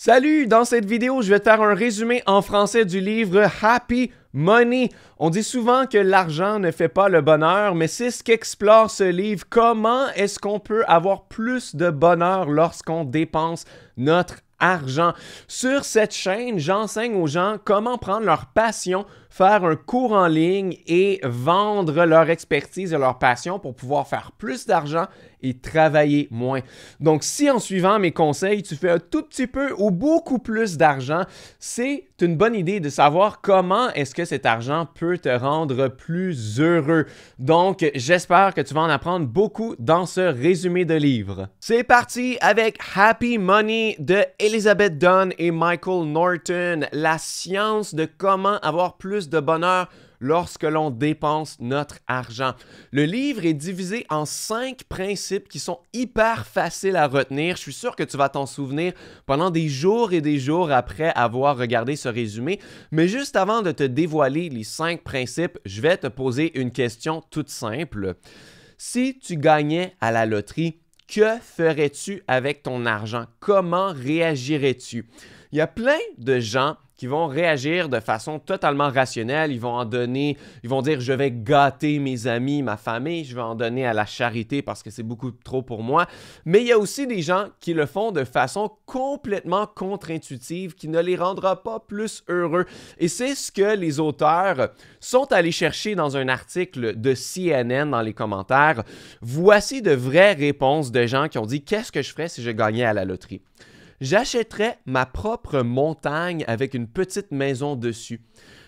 Salut! Dans cette vidéo, je vais te faire un résumé en français du livre Happy Money. On dit souvent que l'argent ne fait pas le bonheur, mais c'est ce qu'explore ce livre. Comment est-ce qu'on peut avoir plus de bonheur lorsqu'on dépense notre argent? Sur cette chaîne, j'enseigne aux gens comment prendre leur passion, faire un cours en ligne et vendre leur expertise et leur passion pour pouvoir faire plus d'argent et travailler moins. Donc, si en suivant mes conseils, tu fais un tout petit peu ou beaucoup plus d'argent, c'est une bonne idée de savoir comment est-ce que cet argent peut te rendre plus heureux. Donc, j'espère que tu vas en apprendre beaucoup dans ce résumé de livre. C'est parti avec Happy Money de Elizabeth Dunn et Michael Norton, la science de comment avoir plus de bonheur lorsque l'on dépense notre argent. Le livre est divisé en 5 principes qui sont hyper faciles à retenir. Je suis sûr que tu vas t'en souvenir pendant des jours et des jours après avoir regardé ce résumé. Mais juste avant de te dévoiler les 5 principes, je vais te poser une question toute simple. Si tu gagnais à la loterie, que ferais-tu avec ton argent? Comment réagirais-tu? Il y a plein de gens qui vont réagir de façon totalement rationnelle. Ils vont dire « je vais gâter mes amis, ma famille, je vais en donner à la charité parce que c'est beaucoup trop pour moi ». Mais il y a aussi des gens qui le font de façon complètement contre-intuitive qui ne les rendra pas plus heureux. Et c'est ce que les auteurs sont allés chercher dans un article de CNN dans les commentaires. Voici de vraies réponses de gens qui ont dit « qu'est-ce que je ferais si je gagnais à la loterie ?» J'achèterais ma propre montagne avec une petite maison dessus.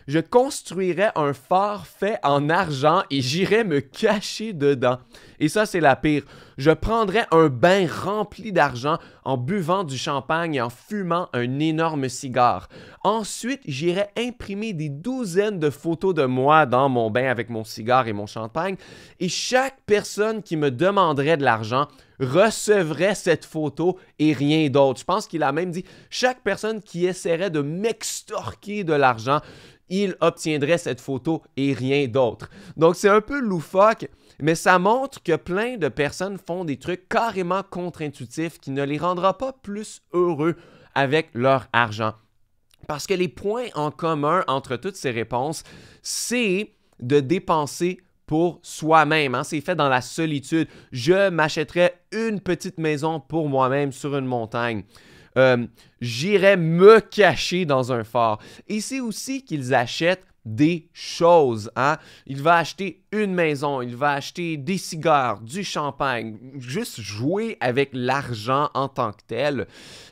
Je construirais un phare fait en argent et j'irais me cacher dedans. Et ça, c'est la pire. Je prendrais un bain rempli d'argent en buvant du champagne et en fumant un énorme cigare. Ensuite, j'irais imprimer des douzaines de photos de moi dans mon bain avec mon cigare et mon champagne. Et chaque personne qui me demanderait de l'argent recevrait cette photo et rien d'autre. Je pense qu'il a même dit « chaque personne qui essaierait de m'extorquer de l'argent, il obtiendrait cette photo et rien d'autre. » Donc, c'est un peu loufoque, mais ça montre que plein de personnes font des trucs carrément contre-intuitifs qui ne les rendra pas plus heureux avec leur argent. Parce que les points en commun entre toutes ces réponses, c'est de dépenser pour soi-même. C'est fait dans la solitude. Je m'achèterais une petite maison pour moi-même sur une montagne. J'irais me cacher dans un phare. Et c'est aussi qu'ils achètent des choses. Il va acheter une maison, il va acheter des cigares, du champagne, juste jouer avec l'argent en tant que tel.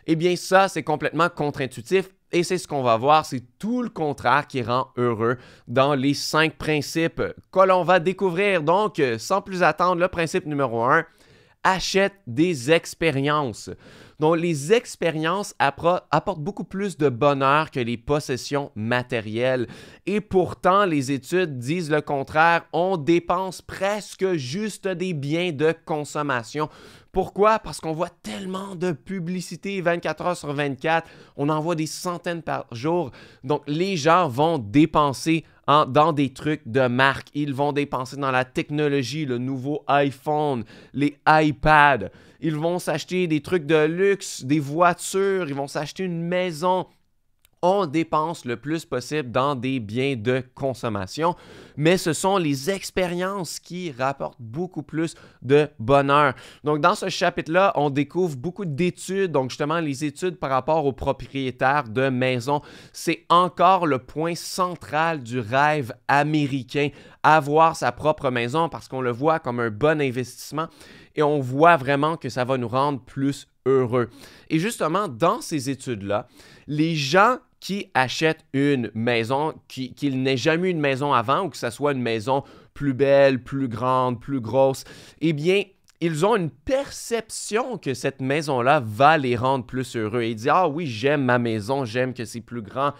Eh bien, ça, c'est complètement contre-intuitif. Et c'est ce qu'on va voir, c'est tout le contraire qui rend heureux dans les 5 principes que l'on va découvrir. Donc, sans plus attendre, le principe numéro 1, achète des expériences. Donc, les expériences apportent beaucoup plus de bonheur que les possessions matérielles. Et pourtant, les études disent le contraire. On dépense presque juste des biens de consommation. Pourquoi? Parce qu'on voit tellement de publicité 24 heures sur 24. On en voit des centaines par jour. Donc, les gens vont dépenser dans des trucs de marque. Ils vont dépenser dans la technologie, le nouveau iPhone, les iPads. Ils vont s'acheter des trucs de luxe, des voitures. Ils vont s'acheter une maison. On dépense le plus possible dans des biens de consommation, mais ce sont les expériences qui rapportent beaucoup plus de bonheur. Donc, dans ce chapitre-là, on découvre beaucoup d'études, donc justement les études par rapport aux propriétaires de maisons. C'est encore le point central du rêve américain, avoir sa propre maison parce qu'on le voit comme un bon investissement et on voit vraiment que ça va nous rendre plus heureux. Et justement, dans ces études-là, les gens qui achètent une maison, qu'ils n'aient jamais eu une maison avant ou que ce soit une maison plus belle, plus grande, plus grosse, eh bien, ils ont une perception que cette maison-là va les rendre plus heureux. Ils disent « Ah oui, j'aime ma maison, j'aime que c'est plus grand,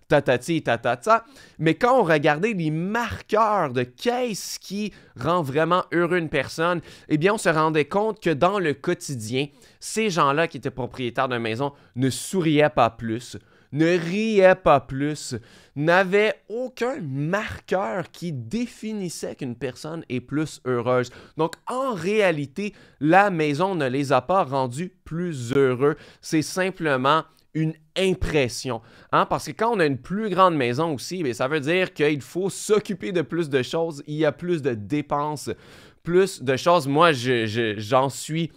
tatati, tatata. » Mais quand on regardait les marqueurs de qu'est-ce qui rend vraiment heureux une personne, eh bien, on se rendait compte que dans le quotidien, ces gens-là qui étaient propriétaires d'une maison ne souriaient pas plus, ne riait pas plus, n'avait aucun marqueur qui définissait qu'une personne est plus heureuse. Donc, en réalité, la maison ne les a pas rendus plus heureux. C'est simplement une impression. Hein? Parce que quand on a une plus grande maison aussi, bien, ça veut dire qu'il faut s'occuper de plus de choses, il y a plus de dépenses, plus de choses. Moi, j'en suis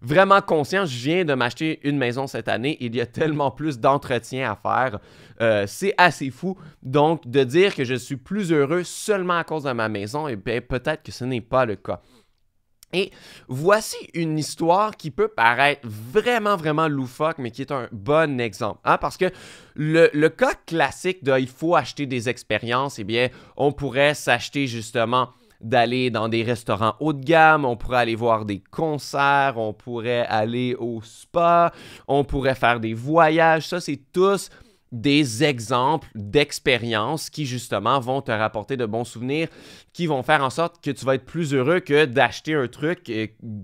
vraiment conscient. Je viens de m'acheter une maison cette année. Il y a tellement plus d'entretien à faire. C'est assez fou. Donc, de dire que je suis plus heureux seulement à cause de ma maison, eh bien, peut-être que ce n'est pas le cas. Et voici une histoire qui peut paraître vraiment, vraiment loufoque, mais qui est un bon exemple. Hein? Parce que le cas classique de « il faut acheter des expériences », eh bien, on pourrait s'acheter justement d'aller dans des restaurants haut de gamme, on pourrait aller voir des concerts, on pourrait aller au spa, on pourrait faire des voyages. Ça, c'est tous des exemples d'expériences qui, justement, vont te rapporter de bons souvenirs, qui vont faire en sorte que tu vas être plus heureux que d'acheter un truc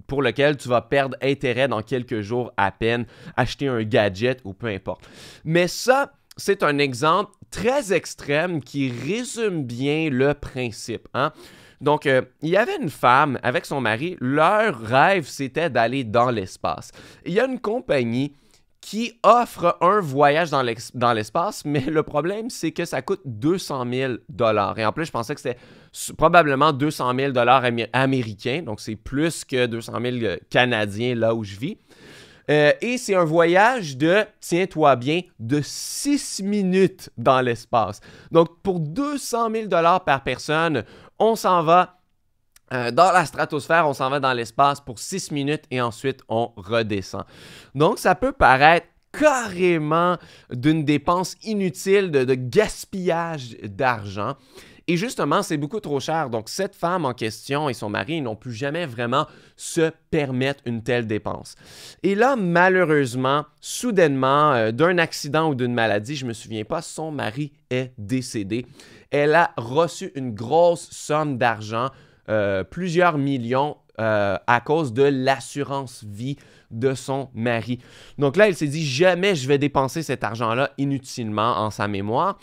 pour lequel tu vas perdre intérêt dans quelques jours à peine, acheter un gadget ou peu importe. Mais ça, c'est un exemple très extrême qui résume bien le principe, hein? Donc, il y avait une femme avec son mari, leur rêve, c'était d'aller dans l'espace. Il y a une compagnie qui offre un voyage dans l'espace, mais le problème, c'est que ça coûte 200 000 $. Et en plus, je pensais que c'était probablement 200 000 $ américains, donc c'est plus que 200 000 canadiens là où je vis. Et c'est un voyage de, tiens-toi bien, de 6 minutes dans l'espace. Donc, pour 200 000 $ par personne, on s'en va dans la stratosphère, on s'en va dans l'espace pour 6 minutes et ensuite on redescend. Donc, ça peut paraître carrément d'une dépense inutile, de gaspillage d'argent. Et justement, c'est beaucoup trop cher. Donc, cette femme en question et son mari n'ont pu jamais vraiment se permettre une telle dépense. Et là, malheureusement, soudainement, d'un accident ou d'une maladie, je ne me souviens pas, son mari est décédé. Elle a reçu une grosse somme d'argent, plusieurs millions, à cause de l'assurance vie de son mari. Donc là, elle s'est dit, jamais je vais dépenser cet argent-là inutilement en sa mémoire.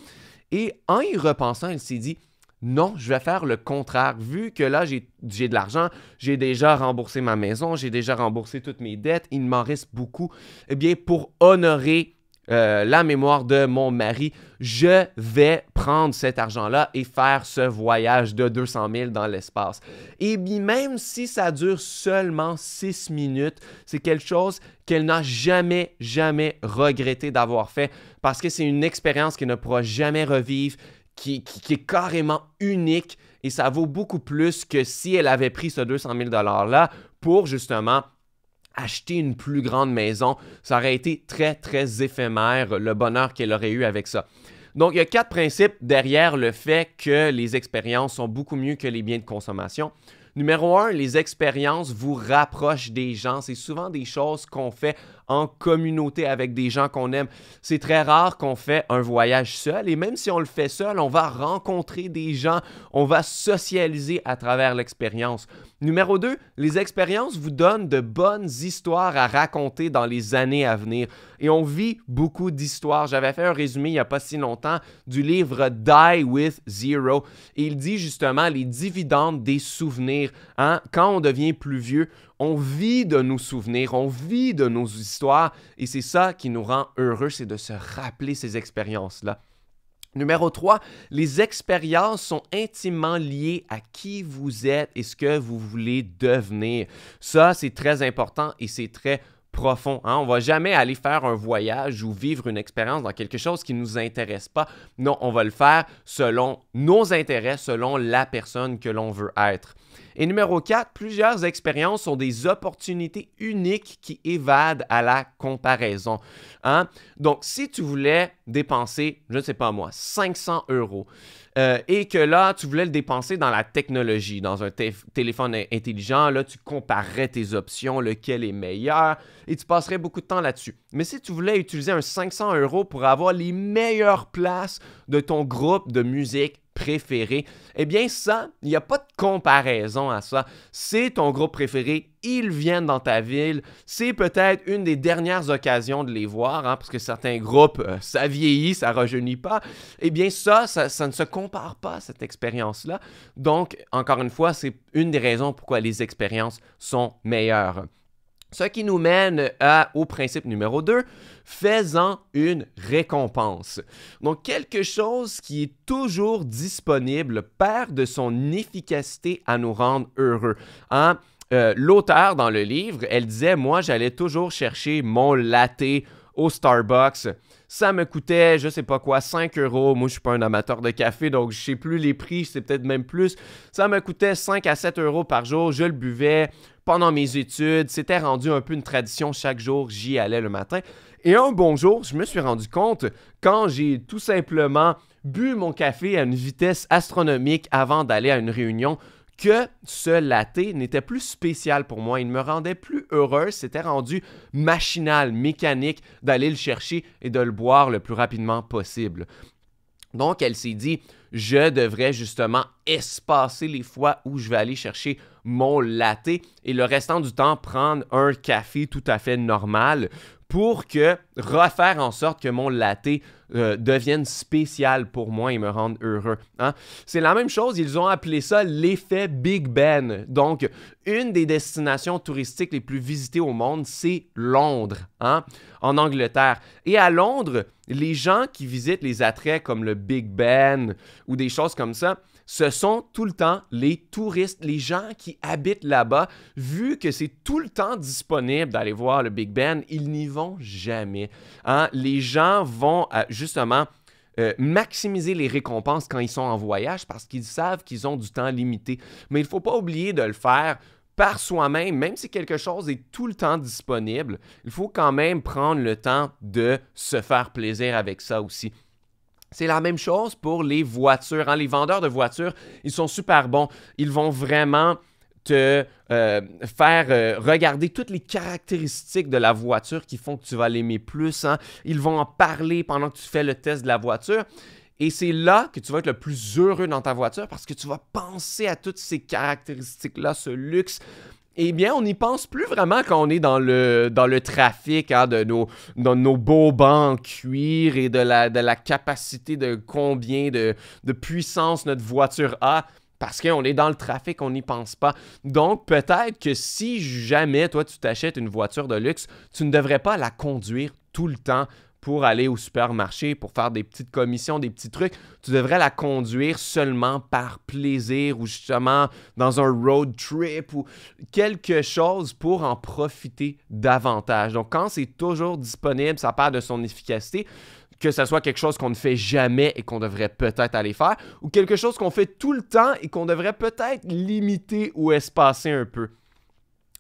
Et en y repensant, elle s'est dit, non, je vais faire le contraire. Vu que là, j'ai de l'argent, j'ai déjà remboursé ma maison, j'ai déjà remboursé toutes mes dettes, il m'en reste beaucoup. Eh bien, pour honorer la mémoire de mon mari, je vais prendre cet argent-là et faire ce voyage de 200 000 dans l'espace. Et bien, même si ça dure seulement 6 minutes, c'est quelque chose qu'elle n'a jamais, jamais regretté d'avoir fait parce que c'est une expérience qu'elle ne pourra jamais revivre, qui est carrément unique et ça vaut beaucoup plus que si elle avait pris ce 200 000 $-là pour justement acheter une plus grande maison. Ça aurait été très, très éphémère, le bonheur qu'elle aurait eu avec ça. Donc, il y a 4 principes derrière le fait que les expériences sont beaucoup mieux que les biens de consommation. Numéro 1, les expériences vous rapprochent des gens. C'est souvent des choses qu'on fait en communauté avec des gens qu'on aime. C'est très rare qu'on fait un voyage seul et même si on le fait seul, on va rencontrer des gens, on va socialiser à travers l'expérience. Numéro 2, les expériences vous donnent de bonnes histoires à raconter dans les années à venir. Et on vit beaucoup d'histoires. J'avais fait un résumé il n'y a pas si longtemps du livre Die with Zero. Et il dit justement les dividendes des souvenirs. Hein? Quand on devient plus vieux, on vit de nos souvenirs, on vit de nos histoires. Et c'est ça qui nous rend heureux, c'est de se rappeler ces expériences-là. Numéro 3, les expériences sont intimement liées à qui vous êtes et ce que vous voulez devenir. Ça, c'est très important et c'est très profond. Hein? On ne va jamais aller faire un voyage ou vivre une expérience dans quelque chose qui ne nous intéresse pas. Non, on va le faire selon nos intérêts, selon la personne que l'on veut être. Et numéro 4, plusieurs expériences sont des opportunités uniques qui évadent à la comparaison. Hein? Donc, si tu voulais dépenser, je ne sais pas moi, 500 € et que là, tu voulais le dépenser dans la technologie, dans un téléphone intelligent, là, tu comparerais tes options, lequel est meilleur et tu passerais beaucoup de temps là-dessus. Mais si tu voulais utiliser un 500 € pour avoir les meilleures places de ton groupe de musique préféré, eh bien ça, il n'y a pas de comparaison à ça. C'est ton groupe préféré, ils viennent dans ta ville, c'est peut-être une des dernières occasions de les voir, hein, parce que certains groupes, ça vieillit, ça rajeunit pas. Eh bien ça ne se compare pas à cette expérience-là. Donc, encore une fois, c'est une des raisons pourquoi les expériences sont meilleures. Ce qui nous mène au principe numéro 2, fais-en une récompense. Donc, quelque chose qui est toujours disponible perd de son efficacité à nous rendre heureux. Hein? L'auteur dans le livre, elle disait, moi, j'allais toujours chercher mon latte au Starbucks. Ça me coûtait, je sais pas quoi, 5 euros. Moi, je suis pas un amateur de café, donc je sais plus les prix, c'est peut-être même plus. Ça me coûtait 5 à 7 euros par jour. Je le buvais pendant mes études. C'était rendu un peu une tradition. Chaque jour, j'y allais le matin. Et un bon jour, je me suis rendu compte, quand j'ai tout simplement bu mon café à une vitesse astronomique avant d'aller à une réunion, que ce latte n'était plus spécial pour moi. Il me rendait plus heureux. C'était rendu machinal, mécanique d'aller le chercher et de le boire le plus rapidement possible. Donc, elle s'est dit, je devrais justement espacer les fois où je vais aller chercher mon latte et le restant du temps prendre un café tout à fait normal pour refaire en sorte que mon latte devienne spécial pour moi et me rende heureux. Hein? C'est la même chose, ils ont appelé ça l'effet Big Ben. Donc, une des destinations touristiques les plus visitées au monde, c'est Londres, hein? En Angleterre. Et à Londres, les gens qui visitent les attraits comme le Big Ben ou des choses comme ça, ce sont tout le temps les touristes, les gens qui habitent là-bas. Vu que c'est tout le temps disponible d'aller voir le Big Ben, ils n'y vont jamais. Hein? Les gens vont justement maximiser les récompenses quand ils sont en voyage parce qu'ils savent qu'ils ont du temps limité. Mais il ne faut pas oublier de le faire par soi-même, même si quelque chose est tout le temps disponible. Il faut quand même prendre le temps de se faire plaisir avec ça aussi. C'est la même chose pour les voitures. Hein? Les vendeurs de voitures, ils sont super bons. Ils vont vraiment te faire regarder toutes les caractéristiques de la voiture qui font que tu vas l'aimer plus. Hein? Ils vont en parler pendant que tu fais le test de la voiture. Et c'est là que tu vas être le plus heureux dans ta voiture parce que tu vas penser à toutes ces caractéristiques-là, ce luxe. Eh bien, on n'y pense plus vraiment quand on est dans le trafic, hein, de nos beaux bancs en cuir et de la capacité de combien de puissance notre voiture a. Parce qu'on est dans le trafic, on n'y pense pas. Donc, peut-être que si jamais, toi, tu t'achètes une voiture de luxe, tu ne devrais pas la conduire tout le temps pour aller au supermarché, pour faire des petites commissions, des petits trucs. Tu devrais la conduire seulement par plaisir ou justement dans un road trip ou quelque chose pour en profiter davantage. Donc, quand c'est toujours disponible, ça perd de son efficacité. Que ce soit quelque chose qu'on ne fait jamais et qu'on devrait peut-être aller faire, ou quelque chose qu'on fait tout le temps et qu'on devrait peut-être limiter ou espacer un peu.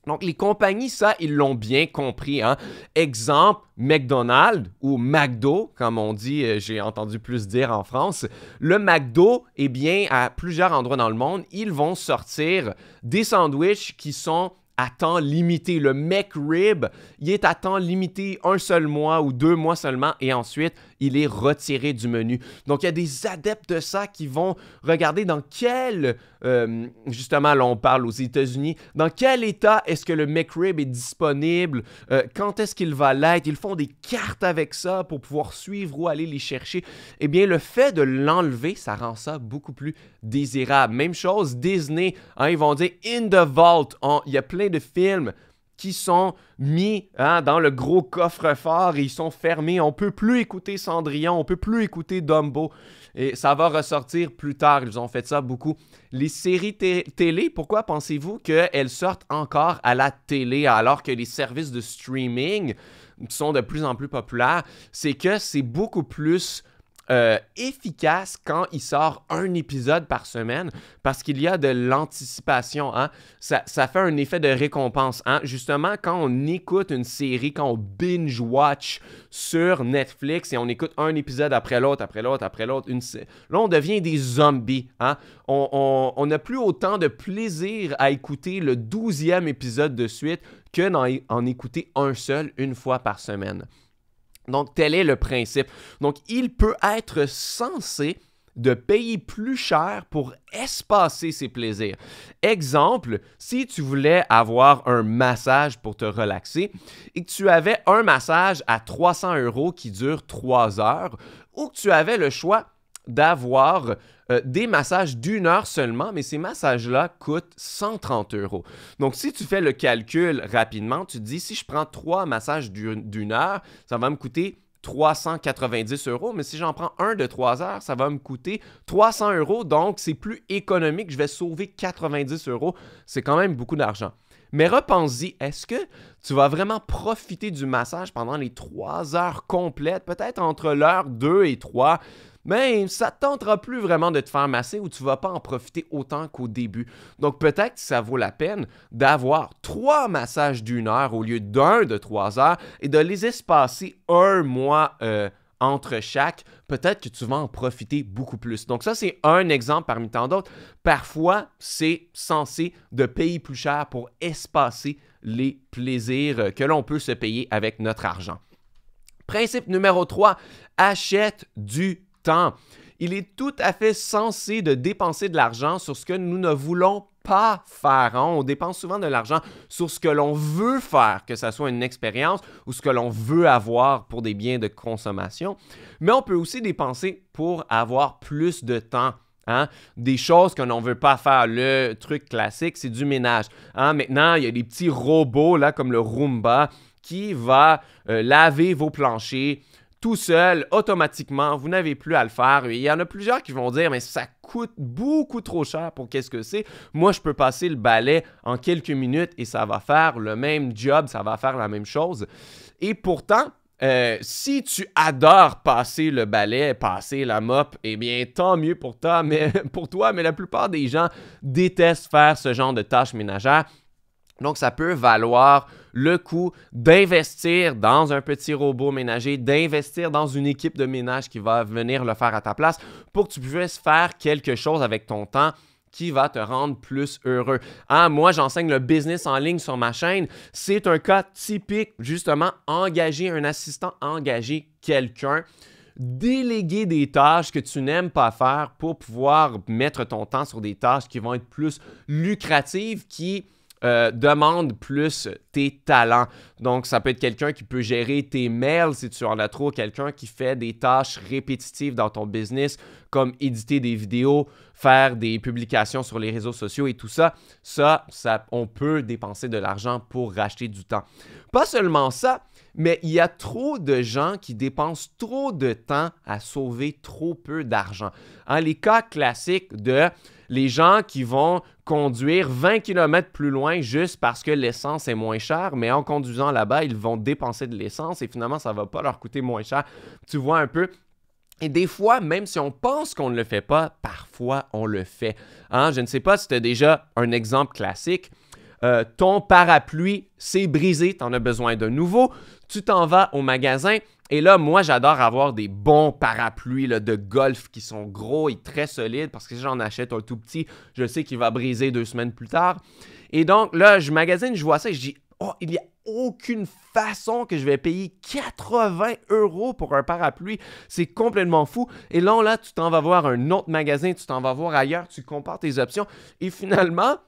Donc, les compagnies, ça, ils l'ont bien compris. Hein? Exemple, McDonald's ou McDo, comme on dit, j'ai entendu plus dire en France. Le McDo, eh bien, à plusieurs endroits dans le monde, ils vont sortir des sandwichs qui sont à temps limité. Le McRib, il est à temps limité 1 seul mois ou 2 mois seulement et ensuite, il est retiré du menu. Donc, il y a des adeptes de ça qui vont regarder dans quel, justement, là, on parle aux États-Unis, dans quel état est-ce que le McRib est disponible, quand est-ce qu'il va l'être. Ils font des cartes avec ça pour pouvoir suivre où aller les chercher. Eh bien, le fait de l'enlever, ça rend ça beaucoup plus désirable. Même chose, Disney, hein, ils vont dire « in the vault ». Il y a plein de films qui sont mis dans le gros coffre-fort et ils sont fermés. On ne peut plus écouter Cendrillon, on ne peut plus écouter Dumbo. Et ça va ressortir plus tard. Ils ont fait ça beaucoup. Les séries télé, pourquoi pensez-vous qu'elles sortent encore à la télé alors que les services de streaming sont de plus en plus populaires? C'est que c'est beaucoup plus efficace quand il sort un épisode par semaine parce qu'il y a de l'anticipation. Hein? Ça fait un effet de récompense. Hein? Justement, quand on écoute une série, quand on binge-watch sur Netflix et on écoute un épisode après l'autre, après l'autre, après l'autre, là, on devient des zombies. Hein? On n'a plus autant de plaisir à écouter le 12e épisode de suite que d'en écouter un seul une fois par semaine. Donc, tel est le principe. Donc, il peut être censé de payer plus cher pour espacer ses plaisirs. Exemple, si tu voulais avoir un massage pour te relaxer et que tu avais un massage à 300 € qui dure 3 heures ou que tu avais le choix d'avoir des massages d'1 heure seulement, mais ces massages-là coûtent 130 €. Donc, si tu fais le calcul rapidement, tu te dis, si je prends 3 massages d'1 heure, ça va me coûter 390 €, mais si j'en prends un de 3 heures, ça va me coûter 300 €, donc c'est plus économique, je vais sauver 90 €, c'est quand même beaucoup d'argent. Mais repense-y, est-ce que tu vas vraiment profiter du massage pendant les 3 heures complètes, peut-être entre l'heure 2 et 3, mais ça ne te tentera plus vraiment de te faire masser ou tu ne vas pas en profiter autant qu'au début. Donc peut-être que ça vaut la peine d'avoir 3 massages d'1 heure au lieu d'un de 3 heures et de les espacer un mois entre chaque. Peut-être que tu vas en profiter beaucoup plus. Donc ça, c'est un exemple parmi tant d'autres. Parfois, c'est censé de payer plus cher pour espacer les plaisirs que l'on peut se payer avec notre argent. Principe numéro 3, achète du temps. Il est tout à fait censé de dépenser de l'argent sur ce que nous ne voulons pas faire. Hein? On dépense souvent de l'argent sur ce que l'on veut faire, que ce soit une expérience ou ce que l'on veut avoir pour des biens de consommation. Mais on peut aussi dépenser pour avoir plus de temps. Hein? Des choses que l'on ne veut pas faire. Le truc classique, c'est du ménage. Hein? Maintenant, il y a des petits robots là, comme le Roomba qui va laver vos planchers tout seul, automatiquement. Vous n'avez plus à le faire. Il y en a plusieurs qui vont dire « mais ça coûte beaucoup trop cher pour qu'est-ce que c'est. Moi, je peux passer le balai en quelques minutes et ça va faire le même job, ça va faire la même chose. » Et pourtant, si tu adores passer le balai, passer la mop, eh bien, tant mieux pour toi, mais la plupart des gens détestent faire ce genre de tâches ménagères. Donc, ça peut valoir le coup d'investir dans un petit robot ménager, d'investir dans une équipe de ménage qui va venir le faire à ta place pour que tu puisses faire quelque chose avec ton temps qui va te rendre plus heureux. Hein, moi, j'enseigne le business en ligne sur ma chaîne. C'est un cas typique, justement, engager un assistant, engager quelqu'un. Déléguer des tâches que tu n'aimes pas faire pour pouvoir mettre ton temps sur des tâches qui vont être plus lucratives, qui demande plus tes talents. Donc, ça peut être quelqu'un qui peut gérer tes mails si tu en as trop, quelqu'un qui fait des tâches répétitives dans ton business, comme éditer des vidéos, faire des publications sur les réseaux sociaux et tout ça. Ça, on peut dépenser de l'argent pour racheter du temps. Pas seulement ça, mais il y a trop de gens qui dépensent trop de temps à sauver trop peu d'argent. Hein, les cas classiques de les gens qui vont conduire 20 km plus loin juste parce que l'essence est moins chère, mais en conduisant là-bas, ils vont dépenser de l'essence et finalement, ça ne va pas leur coûter moins cher. Tu vois un peu? Et des fois, même si on pense qu'on ne le fait pas, parfois, on le fait. Hein? Je ne sais pas si tu as déjà un exemple classique. Ton parapluie s'est brisé, tu en as besoin d'un nouveau. Tu t'en vas au magasin. Et là, moi, j'adore avoir des bons parapluies là, de golf qui sont gros et très solides parce que si j'en achète un tout petit, je sais qu'il va briser 2 semaines plus tard. Et donc, là, je magasine, je vois ça et je dis « oh, il n'y a aucune façon que je vais payer 80 € pour un parapluie. C'est complètement fou. » Et là, tu t'en vas voir un autre magasin, tu t'en vas voir ailleurs, tu compares tes options et finalement,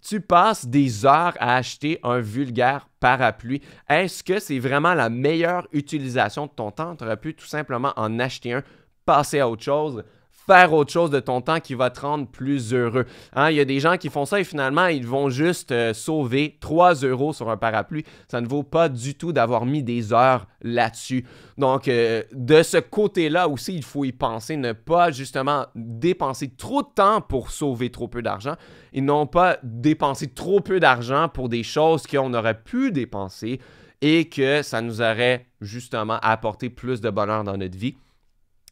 tu passes des heures à acheter un vulgaire parapluie. Est-ce que c'est vraiment la meilleure utilisation de ton temps? Tu aurais pu tout simplement en acheter un, passer à autre chose, faire autre chose de ton temps qui va te rendre plus heureux. Hein, il y a des gens qui font ça et finalement, ils vont juste sauver 3 € sur un parapluie. Ça ne vaut pas du tout d'avoir mis des heures là-dessus. Donc, de ce côté-là aussi, il faut y penser, ne pas justement dépenser trop de temps pour sauver trop peu d'argent et non pas dépenser trop peu d'argent pour des choses qu'on aurait pu dépenser et que ça nous aurait justement apporté plus de bonheur dans notre vie.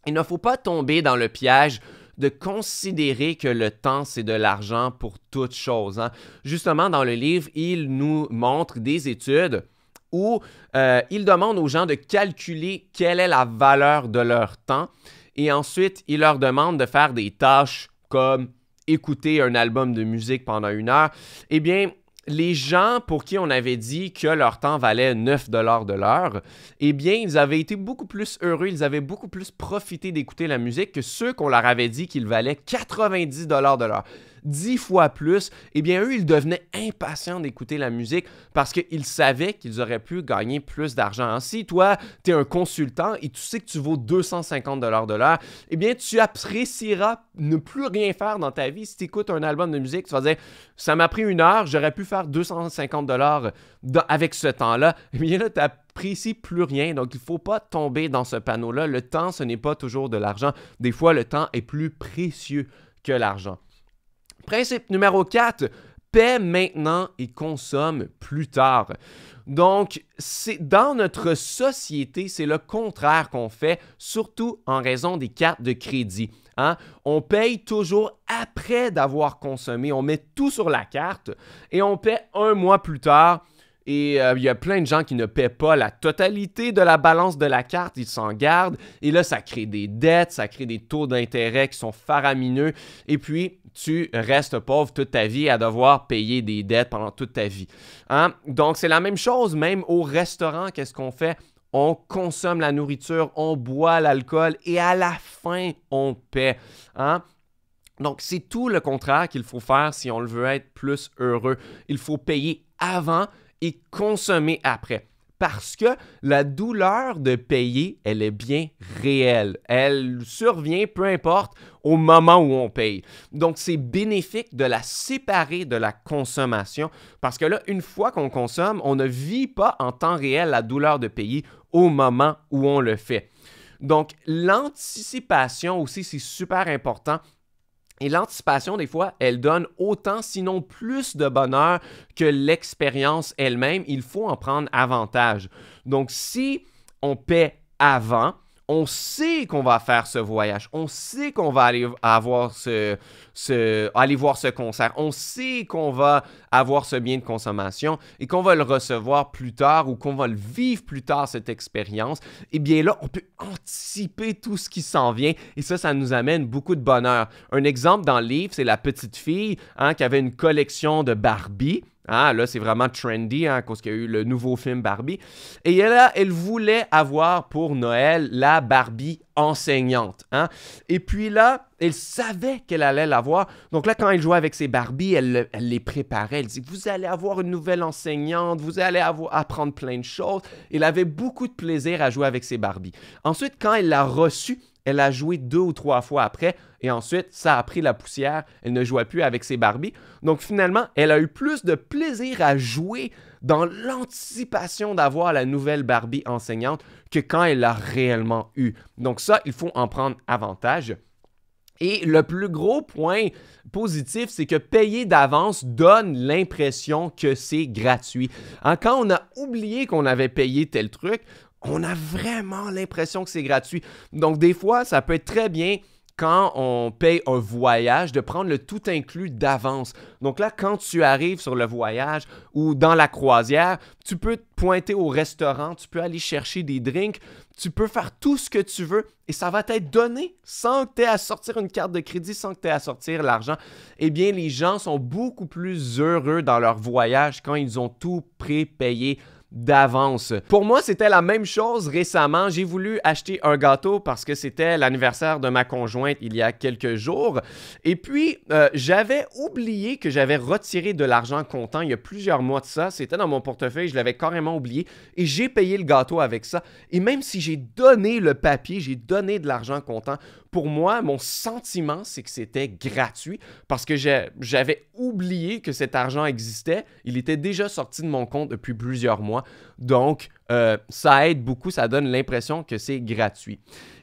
Il ne faut pas tomber dans le piège de considérer que le temps, c'est de l'argent pour toute chose. Hein. Justement, dans le livre, il nous montre des études où il demande aux gens de calculer quelle est la valeur de leur temps et ensuite, il leur demande de faire des tâches comme écouter un album de musique pendant 1 heure. Eh bien, les gens pour qui on avait dit que leur temps valait 9 $ de l'heure, eh bien, ils avaient été beaucoup plus heureux, ils avaient beaucoup plus profité d'écouter la musique que ceux qu'on leur avait dit qu'ils valaient 90 $ de l'heure. 10 fois plus, eh bien, eux, ils devenaient impatients d'écouter la musique parce qu'ils savaient qu'ils auraient pu gagner plus d'argent. Si toi, tu es un consultant et tu sais que tu vaux 250 $ de l'heure, eh bien, tu apprécieras ne plus rien faire dans ta vie. Si tu écoutes un album de musique, tu vas dire, ça m'a pris 1 heure, j'aurais pu faire 250 $ avec ce temps-là. Eh bien, là, tu n'apprécies plus rien. Donc, il ne faut pas tomber dans ce panneau-là. Le temps, ce n'est pas toujours de l'argent. Des fois, le temps est plus précieux que l'argent. Principe numéro 4, paie maintenant et consomme plus tard. Donc, dans notre société, c'est le contraire qu'on fait, surtout en raison des cartes de crédit. Hein? On paye toujours après d'avoir consommé. On met tout sur la carte et on paie 1 mois plus tard. Et il y a plein de gens qui ne paient pas la totalité de la balance de la carte, ils s'en gardent. Et là, ça crée des dettes, ça crée des taux d'intérêt qui sont faramineux. Et puis, tu restes pauvre toute ta vie à devoir payer des dettes pendant toute ta vie. Hein? Donc, c'est la même chose, même au restaurant, qu'est-ce qu'on fait? On consomme la nourriture, on boit l'alcool et à la fin, on paie. Hein? Donc, c'est tout le contraire qu'il faut faire si on veut être plus heureux. Il faut payer avant et consommer après. Parce que la douleur de payer, elle est bien réelle. Elle survient, peu importe, au moment où on paye. Donc, c'est bénéfique de la séparer de la consommation parce que là, une fois qu'on consomme, on ne vit pas en temps réel la douleur de payer au moment où on le fait. Donc, l'anticipation aussi, c'est super important. Et l'anticipation, des fois, elle donne autant, sinon plus de bonheur que l'expérience elle-même. Il faut en prendre avantage. Donc, si on paie avant, on sait qu'on va faire ce voyage. On sait qu'on va aller voir ce concert. On sait qu'on va avoir ce bien de consommation et qu'on va le recevoir plus tard ou qu'on va le vivre plus tard, cette expérience. Eh bien là, on peut anticiper tout ce qui s'en vient et ça nous amène beaucoup de bonheur. Un exemple dans le livre, c'est la petite fille qui avait une collection de Barbie. Ah, là, c'est vraiment trendy à cause qu'il y a eu le nouveau film Barbie. Et là, elle voulait avoir pour Noël la Barbie enseignante. Hein? Et puis là, elle savait qu'elle allait l'avoir. Donc là, quand elle jouait avec ses Barbies, elle les préparait. Elle disait, vous allez avoir une nouvelle enseignante, vous allez apprendre plein de choses. Elle avait beaucoup de plaisir à jouer avec ses Barbies. Ensuite, quand elle l'a reçue, elle a joué 2 ou 3 fois après et ensuite, ça a pris la poussière. Elle ne jouait plus avec ses Barbies. Donc finalement, elle a eu plus de plaisir à jouer dans l'anticipation d'avoir la nouvelle Barbie enseignante que quand elle l'a réellement eue. Donc ça, il faut en prendre avantage. Et le plus gros point positif, c'est que payer d'avance donne l'impression que c'est gratuit. Quand on a oublié qu'on avait payé tel truc, on a vraiment l'impression que c'est gratuit. Donc, des fois, ça peut être très bien quand on paye un voyage, de prendre le tout inclus d'avance. Donc là, quand tu arrives sur le voyage ou dans la croisière, tu peux te pointer au restaurant, tu peux aller chercher des drinks, tu peux faire tout ce que tu veux et ça va t'être donné sans que tu aies à sortir une carte de crédit, sans que tu aies à sortir l'argent. Eh bien, les gens sont beaucoup plus heureux dans leur voyage quand ils ont tout prépayé d'avance. Pour moi, c'était la même chose récemment. J'ai voulu acheter un gâteau parce que c'était l'anniversaire de ma conjointe il y a quelques jours. Et puis, j'avais oublié que j'avais retiré de l'argent comptant il y a plusieurs mois de ça. C'était dans mon portefeuille, je l'avais carrément oublié et j'ai payé le gâteau avec ça. Et même si j'ai donné le papier, j'ai donné de l'argent comptant, pour moi, mon sentiment, c'est que c'était gratuit parce que j'avais oublié que cet argent existait. Il était déjà sorti de mon compte depuis plusieurs mois. Donc, ça aide beaucoup, ça donne l'impression que c'est gratuit.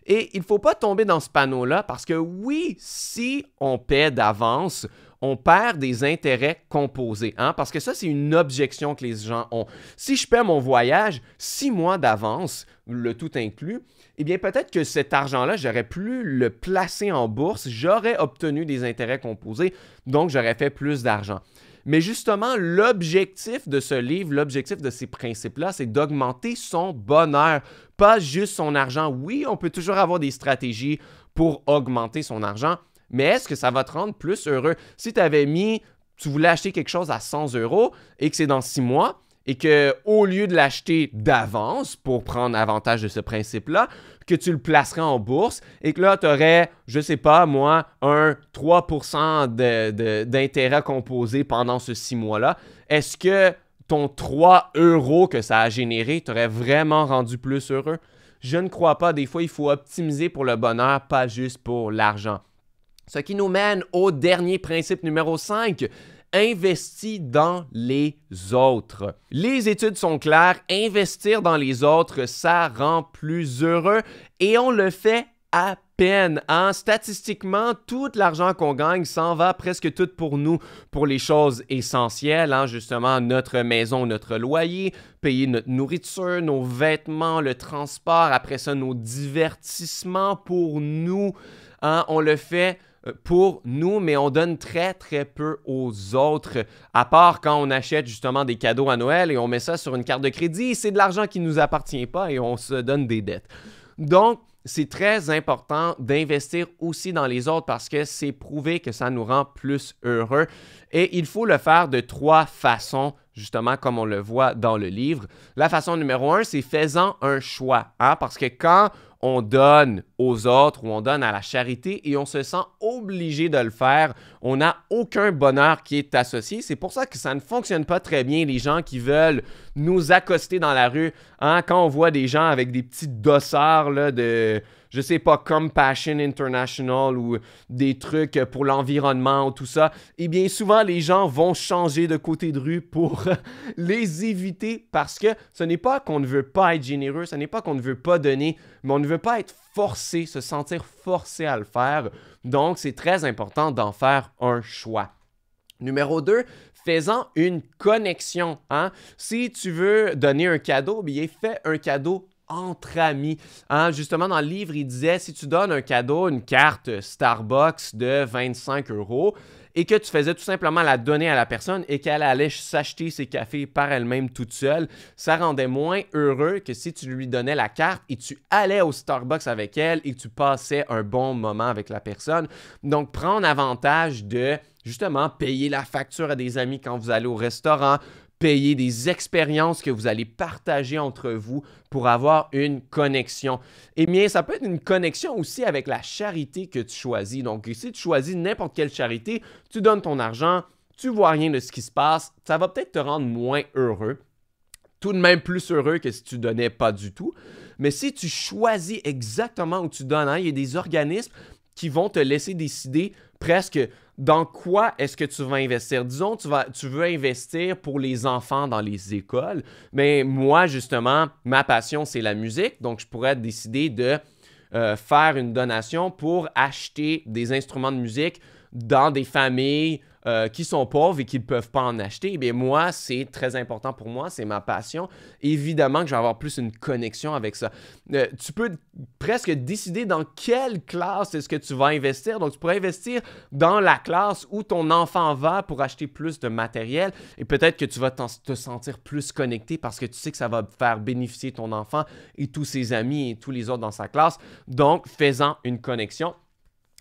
Et il ne faut pas tomber dans ce panneau-là parce que oui, si on paie d'avance, on perd des intérêts composés. Hein? Parce que ça, c'est une objection que les gens ont. Si je paie mon voyage 6 mois d'avance, le tout inclus, eh bien peut-être que cet argent-là, j'aurais pu le placer en bourse, j'aurais obtenu des intérêts composés, donc j'aurais fait plus d'argent. Mais justement, l'objectif de ce livre, l'objectif de ces principes-là, c'est d'augmenter son bonheur, pas juste son argent. Oui, on peut toujours avoir des stratégies pour augmenter son argent, mais est-ce que ça va te rendre plus heureux? Si tu voulais acheter quelque chose à 100 € et que c'est dans 6 mois, et que au lieu de l'acheter d'avance pour prendre avantage de ce principe-là, que tu le placerais en bourse et que là, tu aurais, je sais pas moi, un 3% d'intérêt composé pendant ce 6 mois-là, est-ce que ton 3 euros que ça a généré t'aurait vraiment rendu plus heureux? Je ne crois pas. Des fois, il faut optimiser pour le bonheur, pas juste pour l'argent. Ce qui nous mène au dernier principe numéro 5. Investis dans les autres. Les études sont claires, investir dans les autres, ça rend plus heureux et on le fait à peine. Hein? Statistiquement, tout l'argent qu'on gagne s'en va presque tout pour nous, pour les choses essentielles, hein? Justement notre maison, notre loyer, payer notre nourriture, nos vêtements, le transport, après ça nos divertissements pour nous. Hein? On le fait pour nous, mais on donne très, très peu aux autres, à part quand on achète justement des cadeaux à Noël et on met ça sur une carte de crédit. C'est de l'argent qui ne nous appartient pas et on se donne des dettes. Donc, c'est très important d'investir aussi dans les autres parce que c'est prouvé que ça nous rend plus heureux. Et il faut le faire de 3 façons, justement, comme on le voit dans le livre. La façon numéro 1, c'est faisant un choix. Hein? Parce que quand on donne aux autres ou on donne à la charité et on se sent obligé de le faire, on n'a aucun bonheur qui est associé. C'est pour ça que ça ne fonctionne pas très bien, les gens qui veulent nous accoster dans la rue. Hein? Quand on voit des gens avec des petits dossards là, de, je sais pas, Compassion International ou des trucs pour l'environnement ou tout ça, eh bien souvent les gens vont changer de côté de rue pour les éviter parce que ce n'est pas qu'on ne veut pas être généreux, ce n'est pas qu'on ne veut pas donner, mais on ne veut pas être forcé, se sentir forcé à le faire. Donc, c'est très important d'en faire un choix. Numéro 2, faisant une connexion. Hein? Si tu veux donner un cadeau, bien, fais un cadeau entre amis. Hein? Justement, dans le livre, il disait, si tu donnes un cadeau, une carte Starbucks de 25 € et que tu faisais tout simplement la donner à la personne et qu'elle allait s'acheter ses cafés par elle-même toute seule, ça rendait moins heureux que si tu lui donnais la carte et tu allais au Starbucks avec elle et que tu passais un bon moment avec la personne. Donc, prendre avantage de, justement, payer la facture à des amis quand vous allez au restaurant, payer des expériences que vous allez partager entre vous pour avoir une connexion. Eh bien, ça peut être une connexion aussi avec la charité que tu choisis. Donc, si tu choisis n'importe quelle charité, tu donnes ton argent, tu vois rien de ce qui se passe, ça va peut-être te rendre moins heureux. Tout de même plus heureux que si tu donnais pas du tout. Mais si tu choisis exactement où tu donnes, hein, il y a des organismes qui vont te laisser décider presque dans quoi est-ce que tu vas investir. Disons, tu veux investir pour les enfants dans les écoles, mais moi, justement, ma passion, c'est la musique, donc je pourrais décider de faire une donation pour acheter des instruments de musique dans des familles qui sont pauvres et qui ne peuvent pas en acheter. Eh bien, moi, c'est très important pour moi, c'est ma passion. Évidemment que je vais avoir plus une connexion avec ça. Tu peux presque décider dans quelle classe est-ce que tu vas investir. Donc, tu pourrais investir dans la classe où ton enfant va pour acheter plus de matériel et peut-être que tu vas te sentir plus connecté parce que tu sais que ça va faire bénéficier ton enfant et tous ses amis et tous les autres dans sa classe. Donc, fais-en une connexion.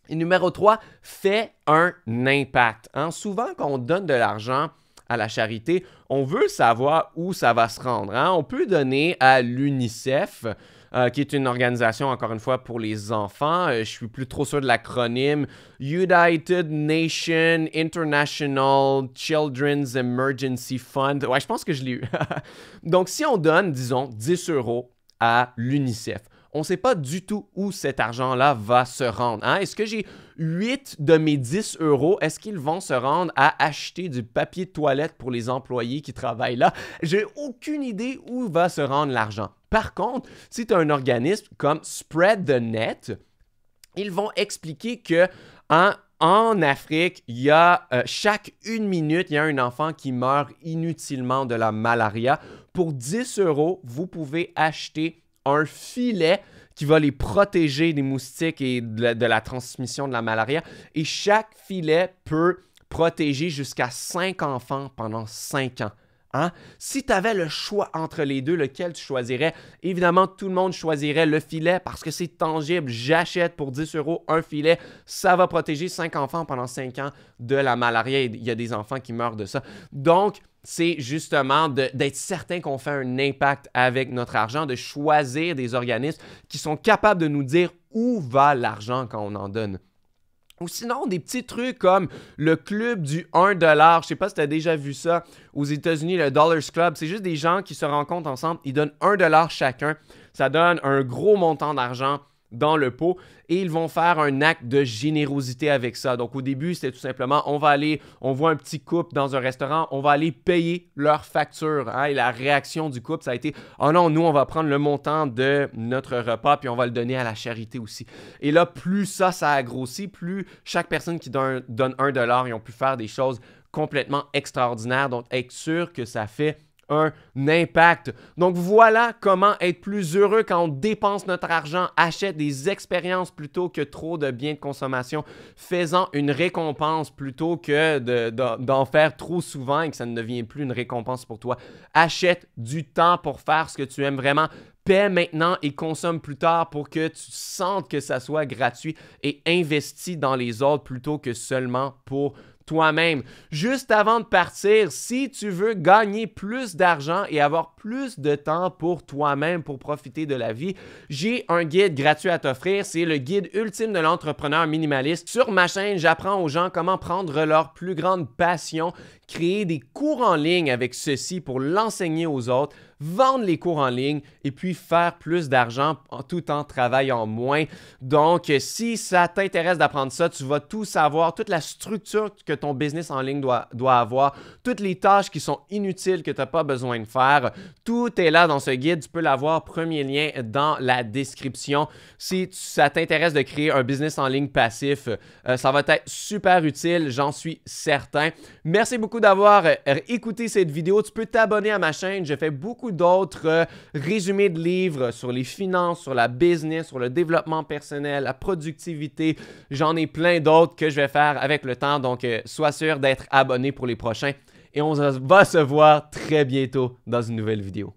Et numéro 3, fais un impact. Hein? Souvent, quand on donne de l'argent à la charité, on veut savoir où ça va se rendre. Hein? On peut donner à l'UNICEF, qui est une organisation, encore une fois, pour les enfants. Je suis plus trop sûr de l'acronyme. United Nations International Children's Emergency Fund. Ouais, je pense que je l'ai eu. Donc, si on donne, disons, 10 € à l'UNICEF, on ne sait pas du tout où cet argent-là va se rendre. Hein? Est-ce que j'ai 8 de mes 10 €, est-ce qu'ils vont se rendre à acheter du papier de toilette pour les employés qui travaillent là? J'ai aucune idée où va se rendre l'argent. Par contre, si tu as un organisme comme Spread the Net, ils vont expliquer que en Afrique, il y a chaque 1 minute, il y a un enfant qui meurt inutilement de la malaria. Pour 10 €, vous pouvez acheter un filet qui va les protéger des moustiques et de la transmission de la malaria. Et chaque filet peut protéger jusqu'à 5 enfants pendant 5 ans. Hein? Si tu avais le choix entre les deux, lequel tu choisirais? Évidemment, tout le monde choisirait le filet parce que c'est tangible. J'achète pour 10 € un filet. Ça va protéger 5 enfants pendant 5 ans de la malaria. Il y a des enfants qui meurent de ça. Donc, c'est justement d'être certain qu'on fait un impact avec notre argent, de choisir des organismes qui sont capables de nous dire où va l'argent quand on en donne. Ou sinon, des petits trucs comme le club du 1$. Je ne sais pas si tu as déjà vu ça aux États-Unis, le Dollars Club. C'est juste des gens qui se rencontrent ensemble, ils donnent 1$ chacun. Ça donne un gros montant d'argent dans le pot et ils vont faire un acte de générosité avec ça. Donc, au début, c'était tout simplement, on voit un petit couple dans un restaurant, on va aller payer leur facture. Hein, et la réaction du couple, ça a été, oh non, nous, on va prendre le montant de notre repas puis on va le donner à la charité aussi. Et là, plus ça a grossi, plus chaque personne qui donne 1$, ils ont pu faire des choses complètement extraordinaires. Donc, être sûr que ça fait un impact. Donc voilà comment être plus heureux quand on dépense notre argent, achète des expériences plutôt que trop de biens de consommation, faisant une récompense plutôt que d'en faire trop souvent et que ça ne devient plus une récompense pour toi. Achète du temps pour faire ce que tu aimes vraiment. Paie maintenant et consomme plus tard pour que tu sentes que ça soit gratuit et investis dans les autres plutôt que seulement pour toi-même. Juste avant de partir, si tu veux gagner plus d'argent et avoir plus de temps pour toi-même, pour profiter de la vie, j'ai un guide gratuit à t'offrir. C'est le guide ultime de l'entrepreneur minimaliste. Sur ma chaîne, j'apprends aux gens comment prendre leur plus grande passion, créer des cours en ligne avec ceci pour l'enseigner aux autres, vendre les cours en ligne et puis faire plus d'argent tout en travaillant moins. Donc, si ça t'intéresse d'apprendre ça, tu vas tout savoir, toute la structure que ton business en ligne doit avoir, toutes les tâches qui sont inutiles que tu n'as pas besoin de faire. Tout est là dans ce guide. Tu peux l'avoir, premier lien dans la description. Si ça t'intéresse de créer un business en ligne passif, ça va être super utile, j'en suis certain. Merci beaucoup d'avoir écouté cette vidéo. Tu peux t'abonner à ma chaîne. Je fais beaucoup d'autres résumés de livres sur les finances, sur la business, sur le développement personnel, la productivité. J'en ai plein d'autres que je vais faire avec le temps. Donc, sois sûr d'être abonné pour les prochains. Et on va se voir très bientôt dans une nouvelle vidéo.